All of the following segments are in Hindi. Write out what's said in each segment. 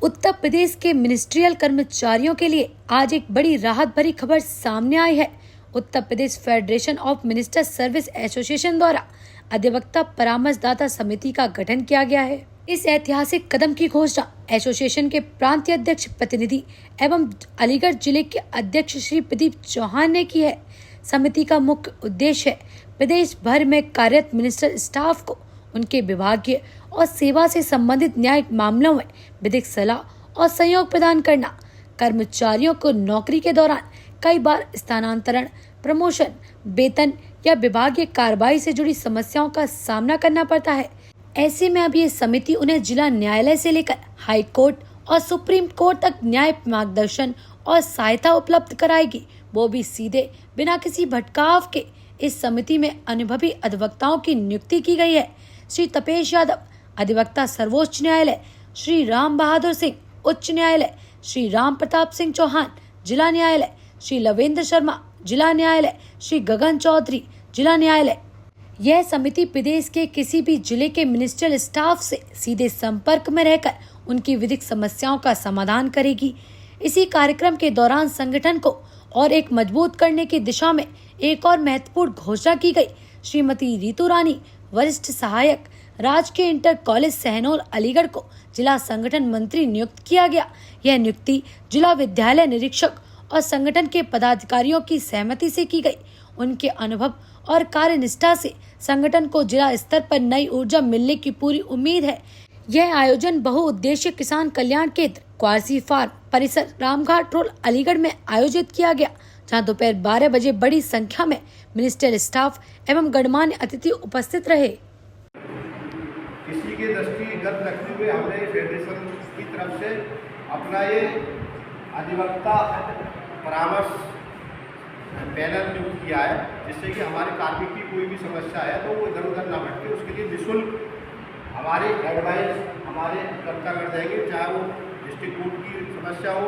उत्तर प्रदेश के मिनिस्ट्रियल कर्मचारियों के लिए आज एक बड़ी राहत भरी खबर सामने आई है। Uttar Pradesh federation of minister service association द्वारा अधिवक्ता परामर्शदाता समिति का गठन किया गया है। इस ऐतिहासिक कदम की घोषणा एसोसिएशन के प्रांतीय अध्यक्ष प्रतिनिधि एवं अलीगढ़ जिले के अध्यक्ष श्री प्रदीप चौहान ने की है। समिति का मुख्य उद्देश्य है प्रदेश भर में कार्यरत मिनिस्टर स्टाफ को उनके विभागीय और सेवा से संबंधित न्यायिक मामलों में विधिक सलाह और सहयोग प्रदान करना। कर्मचारियों को नौकरी के दौरान कई बार स्थानांतरण, प्रमोशन, वेतन या विभागीय कार्रवाई से जुड़ी समस्याओं का सामना करना पड़ता है। ऐसे में अब ये समिति उन्हें जिला न्यायालय से लेकर हाई कोर्ट और सुप्रीम कोर्ट तक न्याय मार्गदर्शन और सहायता उपलब्ध कराएगी, वो भी सीधे बिना किसी भटकाव के। इस समिति में अनुभवी अधिवक्ताओं की नियुक्ति की गई है। श्री तपेश यादव अधिवक्ता सर्वोच्च न्यायालय, श्री राम बहादुर सिंह उच्च न्यायालय, श्री राम प्रताप सिंह चौहान जिला न्यायालय, श्री लवेंद्र शर्मा जिला न्यायालय, श्री गगन चौधरी जिला न्यायालय। यह समिति प्रदेश के किसी भी जिले के मिनिस्ट्रियल स्टाफ से सीधे संपर्क में रहकर उनकी विधिक समस्याओं का समाधान करेगी। इसी कार्यक्रम के दौरान संगठन को और एक मजबूत करने की दिशा में एक और महत्वपूर्ण घोषणा की गई। श्रीमती रितु रानी वरिष्ठ सहायक राजकीय इंटर कॉलेज सहनोल अलीगढ़ को जिला संगठन मंत्री नियुक्त किया गया। यह नियुक्ति जिला विद्यालय निरीक्षक और संगठन के पदाधिकारियों की सहमति से की गई। उनके अनुभव और कार्यनिष्ठा से संगठन को जिला स्तर पर नई ऊर्जा मिलने की पूरी उम्मीद है। यह आयोजन बहुउद्देश्य किसान कल्याण केंद्र क्वासी फार्म परिसर रामघाट रोड अलीगढ़ में आयोजित किया गया, जहां दोपहर 12 बजे बड़ी संख्या में मिनिस्ट्रियल स्टाफ एवं गणमान्य अतिथि उपस्थित रहे। इसी के दृष्टिगत रखते हुए हमने फेडरेशन की तरफ से अपना ये अधिवक्ता परामर्श पैनल नियुक्त किया है, जिससे कि हमारे कार्मिक की कोई भी समस्या है तो वो इधर उधर ना भटके, उसके लिए निःशुल्क हमारे एडवाइस हमारे कर्ता कर देंगे। चाहे वो डिस्ट्रिक्ट कोर्ट की समस्या हो,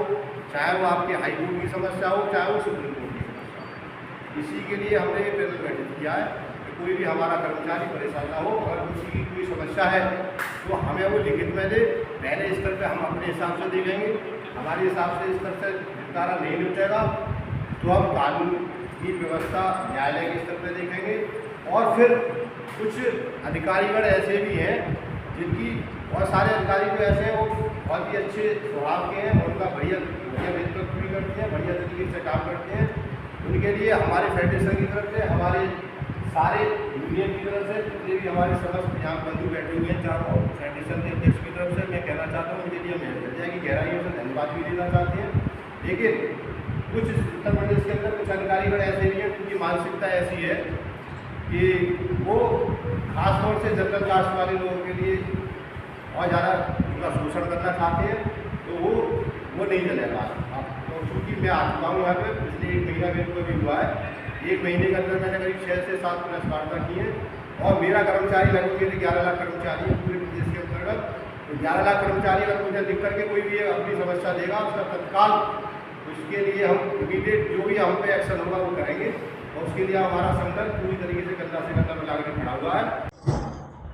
चाहे वो आपके हाई कोर्ट की समस्या हो, चाहे वो सुप्रीम कोर्ट की समस्या हो। इसी के लिए हमने ये पैनल गठित किया है कि कोई भी हमारा कर्मचारी परेशान ना हो। अगर किसी की कोई समस्या है तो हमें वो लिखित में दे। पहले स्तर पर हम अपने हिसाब से देखेंगे, हमारे हिसाब से स्तर से निपटारा नहीं निपटेगा तो हम कानून की व्यवस्था न्यायालय के स्तर पर देखेंगे। और फिर कुछ अधिकारीगण ऐसे भी हैं जिनकी बहुत सारे अधिकारी तो ऐसे हैं वो बहुत ही अच्छे स्वभाव के हैं, उनका बढ़िया नेतृत्व भी करते हैं, बढ़िया तरीके से काम करते हैं। उनके लिए हमारे फेडरेशन की तरफ से, हमारे सारे यूनियन की तरफ से, जितने भी हमारे समस्त यहाँ बंधु बैठे हुए हैं चारों फेडरेशन के अध्यक्ष की तरफ से मैं कहना चाहता हूँ, उनके लिए मैं हृदय की गहराइयों से धन्यवाद भी देना चाहते हैं। लेकिन कुछ उत्तर प्रदेश के अंदर कुछ अधिकारीगण ऐसे भी हैं जिनकी मानसिकता ऐसी है कि वो खासतौर से जनरल कास्ट वाले लोगों के लिए और ज़्यादा उनका शोषण करना चाहते हैं, तो वो नहीं चलेगा। तो चूँकि मैं आ चुका हूँ यहाँ पर, पिछले 1 महीना मेरे को भी हुआ है। 1 महीने के अंदर मैंने करीब 6 से 7 प्रेस वार्ता की है और मेरा कर्मचारी लगभग 11 लाख कर्मचारी है पूरे प्रदेश के अंतर्गत। तो 11 लाख कर्मचारी अगर मुझे लिख करके कोई भी अपनी समस्या देगा उसका तत्काल उसके लिए हम इमीडिएट जो भी हम पे एक्शन होगा वो करेंगे और उसके लिए हमारा संगठन पूरी तरीके से कंधा से कंधा मिला कर खड़ा हुआ है।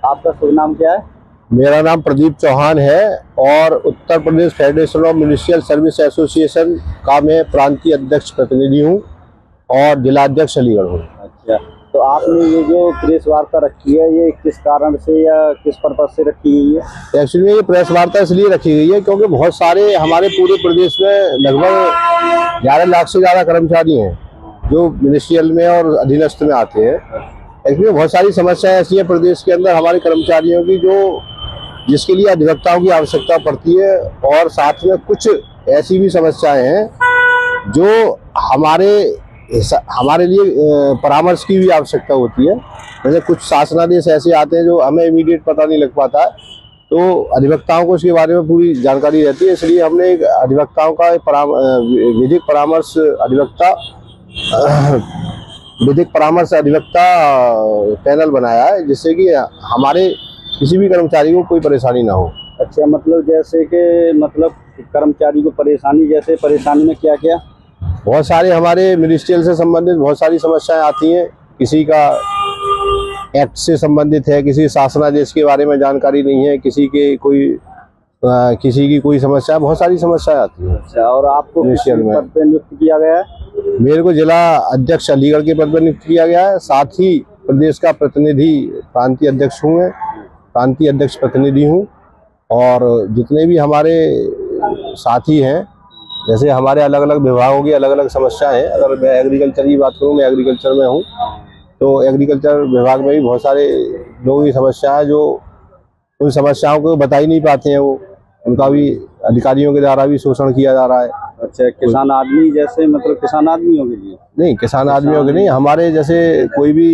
आपका शुभ नाम क्या है? मेरा नाम प्रदीप चौहान है और Uttar Pradesh federation of ministerial service association का मैं प्रांतीय अध्यक्ष प्रतिनिधि हूँ और जिलाध्यक्ष अलीगढ़ हूँ। अच्छा, तो आपने ये जो प्रेस वार्ता रखी है ये किस कारण से या किस पर्पज से रखी गई है? एक्चुअली ये प्रेस वार्ता इसलिए रखी गई है क्योंकि बहुत सारे हमारे पूरे प्रदेश में लगभग 11 लाख से ज़्यादा कर्मचारी हैं जो मिनिस्ट्रियल में और अधीनस्थ में आते हैं। एक्चुअली बहुत सारी समस्याएं ऐसी हैं प्रदेश के अंदर हमारे कर्मचारियों की जिसके लिए अधिवक्ताओं की आवश्यकता पड़ती है और साथ में कुछ ऐसी भी समस्याएं हैं जो हमारे लिए परामर्श की भी आवश्यकता होती है। जैसे कुछ शासनादेश ऐसे आते हैं जो हमें इमीडिएट पता नहीं लग पाता है, तो अधिवक्ताओं को इसके बारे में पूरी जानकारी रहती है। इसलिए हमने एक अधिवक्ताओं का विधिक परामर्श अधिवक्ता पैनल बनाया है, जिससे कि हमारे किसी भी कर्मचारी को कोई परेशानी ना हो। अच्छा, मतलब जैसे कि कर्मचारी को परेशानी में क्या क्या? बहुत सारे हमारे मिनिस्ट्रियल से संबंधित बहुत सारी समस्याएं आती हैं। किसी का एक्ट से संबंधित है, किसी शासनादेश के बारे में जानकारी नहीं है, किसी के कोई किसी की कोई समस्या, बहुत सारी समस्याएं आती हैं। अच्छा, और आपको किस मिनिस्ट्रियल में पद पे नियुक्त किया गया है? मेरे को जिला अध्यक्ष अलीगढ़ के पद पर नियुक्त किया गया है, साथ ही प्रदेश का प्रतिनिधि प्रांतीय अध्यक्ष हूँ मैं, प्रांतीय अध्यक्ष प्रतिनिधि हूँ। और जितने भी हमारे साथी हैं, जैसे हमारे अलग अलग विभागों की अलग अलग समस्याएं हैं। अगर मैं एग्रीकल्चर की बात करूँ, मैं एग्रीकल्चर में हूँ, तो एग्रीकल्चर विभाग में भी बहुत सारे लोगों की समस्या है जो उन समस्याओं को बता ही नहीं पाते हैं। वो उनका भी अधिकारियों के द्वारा भी शोषण किया जा रहा है। अच्छा, किसान आदमी जैसे मतलब किसान आदमियों के लिए? नहीं, किसान आदमियों के नहीं, हमारे जैसे कोई भी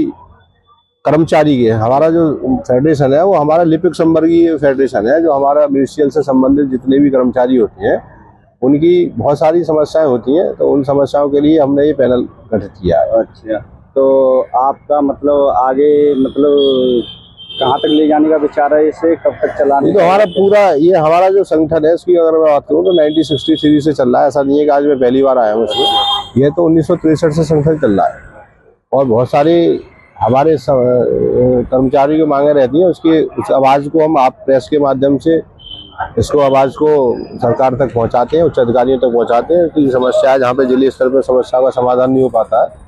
कर्मचारी के, हमारा जो फेडरेशन है वो हमारा लिपिक संवर्गीय फेडरेशन है, जो हमारा मिनिस्ट्रियल से संबंधित जितने भी कर्मचारी होते हैं उनकी बहुत सारी समस्याएं होती हैं, तो उन समस्याओं के लिए हमने ये पैनल गठित किया है। अच्छा, तो आपका मतलब आगे मतलब कहाँ तक ले जाने का विचार है, इसे कब तक चलाने तो हमारा पूरा ये हमारा जो संगठन है इसकी अगर मैं बात करूँ तो 1963 से चल रहा है। ऐसा नहीं है कि आज मैं पहली बार आया हूँ इसमें, यह तो 1963 से संगठन चल रहा है। और बहुत सारे हमारे कर्मचारी की मांगे रहती हैं, उस आवाज़ को हम आप प्रेस के माध्यम से इसको आवाज़ को सरकार तक पहुंचाते हैं, उच्च अधिकारियों तक पहुंचाते हैं कि समस्या है, जहाँ पे जिले स्तर पर समस्या का समाधान नहीं हो पाता है,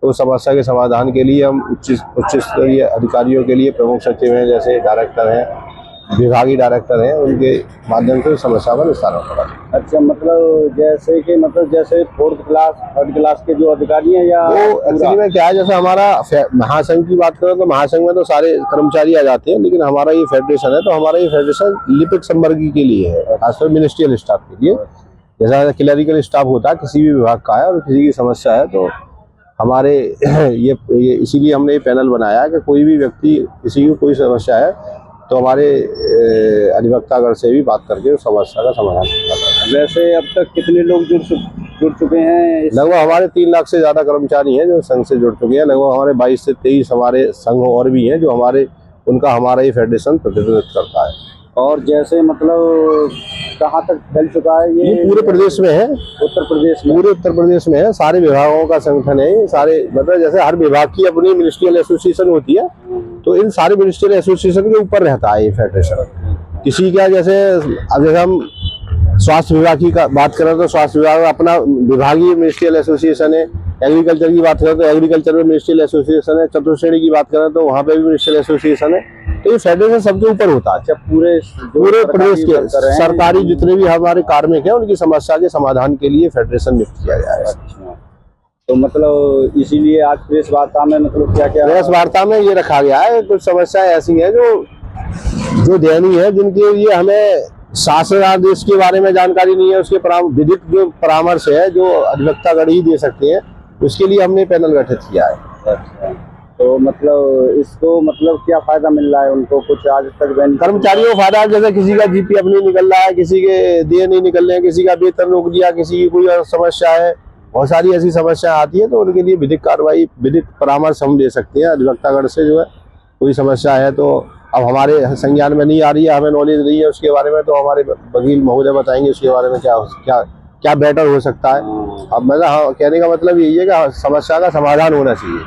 तो समस्या के समाधान के लिए हम उच्च स्तरीय अधिकारियों के लिए प्रमुख सचिव हैं, जैसे डायरेक्टर हैं, विभागीय डायरेक्टर हैं, उनके माध्यम से समस्या का निस्तारण होगा। अच्छा, मतलब जैसे कि मतलब जैसे 4th क्लास 3rd क्लास के जो अधिकारी हैं या वो एक्चुअली में क्या है, जैसे हमारा महासंघ की बात करें तो महासंघ में तो सारे कर्मचारी आ जाते हैं, लेकिन हमारा ये फेडरेशन है तो हमारा ये फेडरेशन लिपिक संवर्गीय के लिए है, खासकर मिनिस्ट्रियल स्टाफ के लिए। जैसा क्लरिकल स्टाफ होता है किसी भी विभाग का है और किसी की समस्या है तो हमारे ये इसीलिए हमने ये पैनल बनाया है कि कोई भी व्यक्ति किसी की कोई समस्या है तो हमारे अधिवक्तागण से भी बात करके उस समस्या का समाधान करता है। वैसे अब तक कितने लोग जुड़ चुके हैं? लगभग हमारे 3 लाख से ज़्यादा कर्मचारी हैं जो संघ से जुड़ चुके हैं। लगभग हमारे 22 से 23 हमारे संघ और भी हैं जो उनका हमारा ये फेडरेशन प्रतिनिधित्व करता है। और जैसे मतलब कहाँ तक फैल चुका है ये? पूरे प्रदेश में है, उत्तर प्रदेश में? पूरे उत्तर प्रदेश में है, सारे विभागों का संगठन है ये। सारे मतलब जैसे हर विभाग की अपनी मिनिस्ट्रियल एसोसिएशन होती है, तो इन सारे मिनिस्ट्रियल एसोसिएशन के ऊपर रहता है ये फेडरेशन। किसी का जैसे अब जैसे हम स्वास्थ्य विभाग की बात करें तो स्वास्थ्य विभाग में अपना विभागीय मिनिस्ट्रियल एसोसिएशन है। एग्रीकल्चर की बात करें तो एग्रीकल्चर में मिनिस्ट्रियल एसोसिएशन है। चतुर्थ श्रेणी की बात करें तो वहाँ पे भी मिनिस्ट्रियल एसोसिएशन है। तो ये फेडरेशन सबके ऊपर होता है। अच्छा, पूरे प्रदेश के सरकारी जितने भी हमारे कार्मिक हैं उनकी समस्या के समाधान के लिए फेडरेशन नियुक्त किया गया है। अच्छा, तो मतलब इसीलिए आज प्रेस वार्ता में मतलब क्या क्या प्रेस वार्ता में ये रखा गया है, कुछ समस्याएं ऐसी हैं जो दयनीय है, जिनके लिए हमें शासनादेश के बारे में जानकारी नहीं है, उसके विधिक जो परामर्श है जो अधिवक्तागण ही दे सकते हैं, उसके लिए हमने पैनल गठित किया है। अच्छा, तो मतलब इसको मतलब क्या फायदा मिल रहा है उनको? कुछ आज तक कर्मचारियों को फायदा, जैसे किसी का जीपी अपनी निकल रहा है, किसी के देय नहीं निकल रहे हैं, किसी का वेतन रोक दिया, किसी की कोई समस्या है, बहुत सारी ऐसी समस्या आती है, तो उनके लिए विधिक कार्रवाई विधिक परामर्श हम दे सकते हैं अधिवक्तागण से। जो है कोई समस्या है तो अब हमारे संज्ञान में नहीं आ रही है, हमें नॉलेज नहीं है उसके बारे में, तो हमारे वकील महोदय बताएंगे उसके बारे में क्या बेटर हो सकता है। अब मेरा कहने का मतलब यही है कि समस्या का समाधान होना चाहिए।